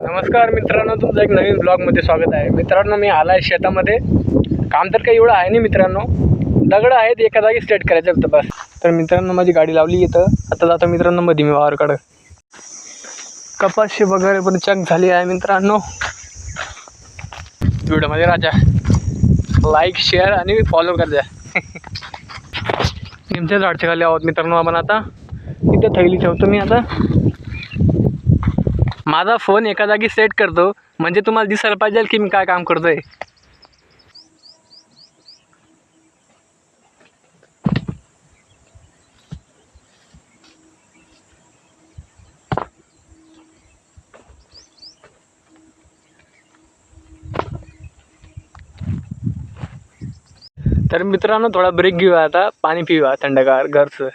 नमस्कार मित्रांनो, तुमचं एक नवीन ब्लॉगमध्ये स्वागत आहे. मित्रांनो, मी आला आहे शेतामध्ये. काम तर काही एवढं आहे नाही मित्रांनो, दगड आहेत एका जागी स्ट्रेट करायचं होतं बस. तर मित्रांनो, माझी गाडी लावली इथं. आता जातो मित्रांनो मध्ये मी वावरकडं. कपाशी वगैरे पण चक झाली आहे मित्रांनो. व्हिडिओमध्ये राजा लाईक शेअर आणि फॉलो कर द्या. निमच्या झाडच्या खाली आहोत मित्रांनो आपण. आता इथं थैली ठेवतो मी. आता माझा फोन एका जागी सेट करतो म्हणजे तुम्हाला दिसायला पाहिजे की मी काय काम करतोय. तर मित्रांनो, थोडा ब्रेक घेऊया. आता पाणी पिऊया थंडगार घरचं.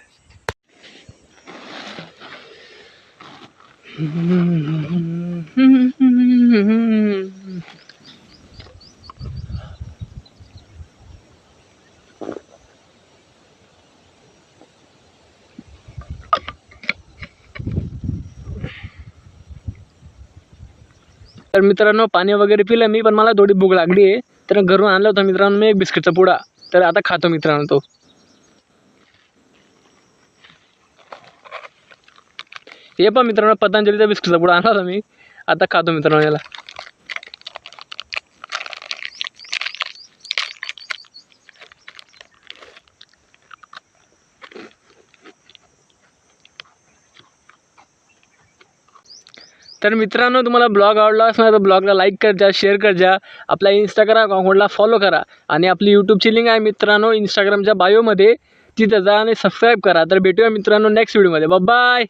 तर मित्रांनो, पाणी वगैरे पिलं मी, पण मला थोडी भूक लागली आहे. तर घरून आणलं होतं मित्रांनो मी एक बिस्किटचा पुडा. तर आता खातो मित्रांनो तो. हे पण मित्रांनो, पतंजलीचा बिस्किटचा पुडा आणला होता मी. आता खातो मित्रांनो याला. तर मित्रांनो, तुम्हाला ब्लॉग आवडला असणार तर ब्लॉगला लाईक कर जा, शेअर कर जा. आपल्या इंस्टाग्राम अकाउंटला फॉलो करा आणि आपली यूट्यूबची लिंक आहे मित्रांनो इंस्टाग्रामच्या बायोमध्ये, तिथं जा आणि सबस्क्राईब करा. तर भेटूया मित्रांनो नेक्स्ट व्हिडिओमध्ये. बाय.